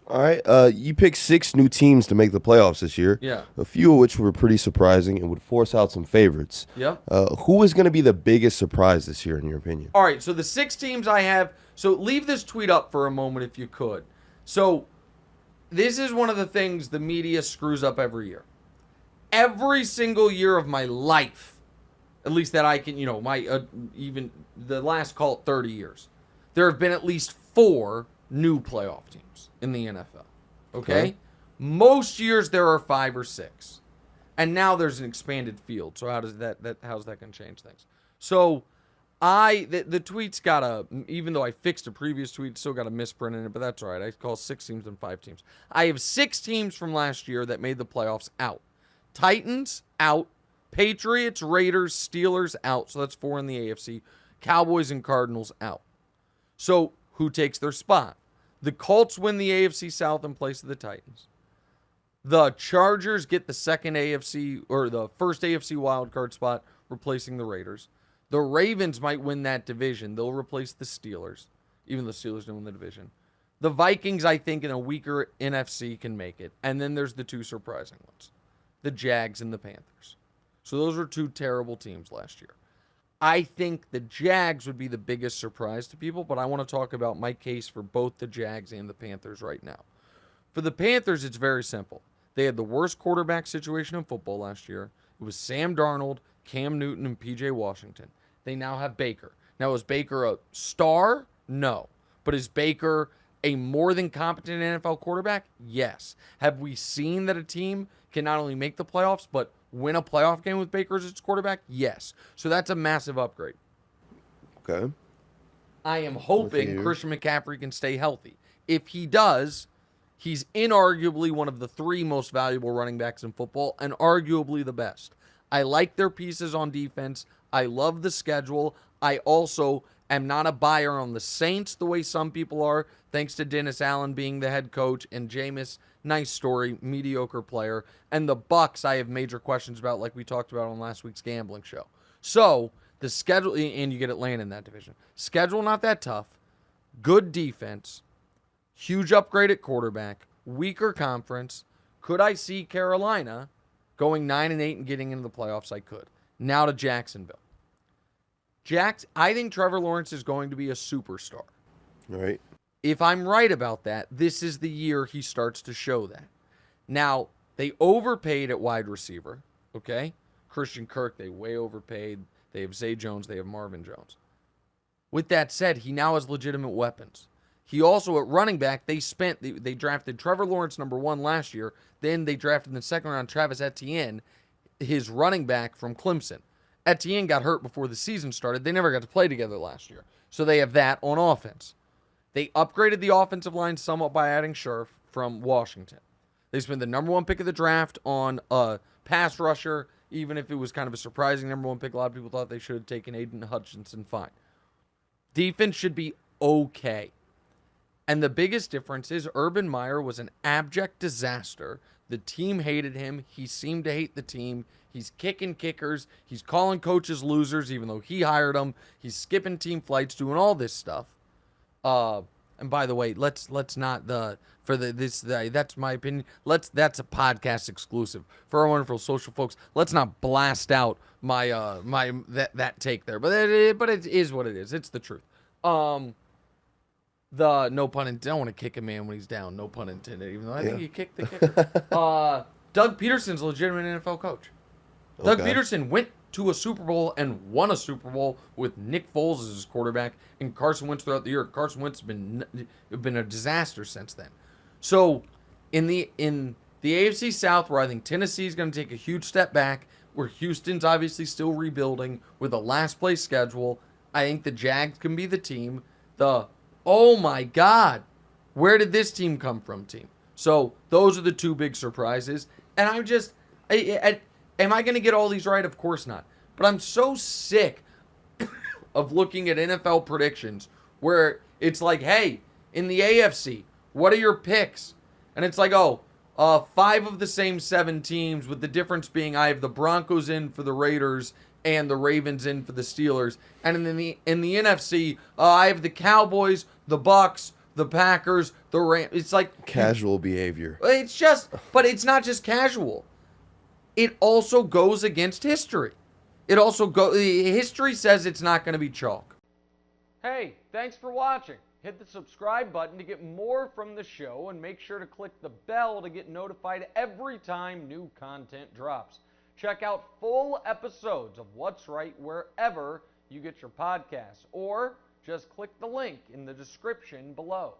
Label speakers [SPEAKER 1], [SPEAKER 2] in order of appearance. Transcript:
[SPEAKER 1] All right. You picked six new teams to make the playoffs this year.
[SPEAKER 2] Yeah.
[SPEAKER 1] A few of which were pretty surprising and would force out some favorites.
[SPEAKER 2] Yep.
[SPEAKER 1] Who is going to be the biggest surprise this year, in your opinion?
[SPEAKER 2] All right, so the six teams I have. So leave this tweet up for a moment if you could. So this is one of the things the media screws up every year. Every single year of my life, at least that I can, even the last, call it 30 years, there have been at least four new playoff teams in the NFL. Okay? Most years there are five or six. And now there's an expanded field. So how's that going to change things? So the tweet's got even though I fixed a previous tweet, it's still got a misprint in it, but that's all right. I call six teams and five teams. I have six teams from last year that made the playoffs out. Titans out, Patriots, Raiders, Steelers out. So that's four in the AFC. Cowboys and Cardinals out. So who takes their spot? The Colts win the AFC South in place of the Titans. The Chargers get the second AFC or the first AFC wildcard spot, replacing the Raiders. The Ravens might win that division. They'll replace the Steelers, even though the Steelers didn't win the division. The Vikings, I think, in a weaker NFC can make it. And then there's the two surprising ones, the Jags and the Panthers. So those were two terrible teams last year. I think the Jags would be the biggest surprise to people, but I want to talk about my case for both the Jags and the Panthers right now. For the Panthers, it's very simple. They had the worst quarterback situation in football last year. It was Sam Darnold, Cam Newton, and P.J. Washington. They now have Baker. Now, is Baker a star? No. But is Baker a more than competent NFL quarterback? Yes. Have we seen that a team can not only make the playoffs, but win a playoff game with Baker as its quarterback? Yes. So that's a massive upgrade.
[SPEAKER 1] Okay.
[SPEAKER 2] I am hoping Christian McCaffrey can stay healthy. If he does, he's inarguably one of the three most valuable running backs in football and arguably the best. I like their pieces on defense. I love the schedule. I also am not a buyer on the Saints the way some people are, thanks to Dennis Allen being the head coach and Jameis, nice story, mediocre player. And the Bucs I have major questions about, like we talked about on last week's gambling show. So the schedule, and you get Atlanta in that division. Schedule not that tough. Good defense. Huge upgrade at quarterback. Weaker conference. Could I see Carolina going 9-8 and getting into the playoffs? I could. Now to Jacksonville. I think Trevor Lawrence is going to be a superstar.
[SPEAKER 1] Right.
[SPEAKER 2] If I'm right about that, this is the year he starts to show that. Now, they overpaid at wide receiver, okay? Christian Kirk, they way overpaid. They have Zay Jones. They have Marvin Jones. With that said, he now has legitimate weapons. He also, at running back, they drafted Trevor Lawrence number 1 last year. Then they drafted in the second round Travis Etienne, his running back from Clemson. Etienne got hurt before the season started. They never got to play together last year. So they have that on offense. They upgraded the offensive line somewhat by adding Scherf from Washington. They spent the number 1 pick of the draft on a pass rusher, even if it was kind of a surprising number 1 pick. A lot of people thought they should have taken Aiden Hutchinson. Fine. Defense should be okay. And the biggest difference is Urban Meyer was an abject disaster. The team hated him. He seemed to hate the team. He's kicking kickers. He's calling coaches losers, even though he hired them. He's skipping team flights, doing all this stuff. And by the way, let's not that's my opinion. That's a podcast exclusive for our wonderful social folks. Let's not blast out my that take there, but it is what it is. It's the truth. The no pun intended. I don't want to kick a man when he's down. No pun intended. Even though I think he kicked the kicker. Doug Peterson's a legitimate NFL coach. Okay. Doug Peterson went to a Super Bowl and won a Super Bowl with Nick Foles as his quarterback and Carson Wentz throughout the year. Carson Wentz has been a disaster since then. So in the AFC South, where I think Tennessee is going to take a huge step back, where Houston's obviously still rebuilding with a last place schedule, I think the Jags can be the team. Oh my God, where did this team come from team? So those are the two big surprises. And am I going to get all these right? Of course not. But I'm so sick of looking at NFL predictions where it's like, hey, in the AFC, what are your picks? And it's like, 5 of the same 7 teams, with the difference being I have the Broncos in for the Raiders and the Ravens in for the Steelers. And in the NFC, I have the Cowboys, the Bucks, the Packers, the Rams. It's like
[SPEAKER 1] Casual behavior.
[SPEAKER 2] it's just, but it's not just casual. It also goes against history. History says it's not going to be chalk. Hey, thanks for watching. Hit the subscribe button to get more from the show, and make sure to click the bell to get notified every time new content drops. Check out full episodes of What's Right wherever you get your podcasts, or just click the link in the description below.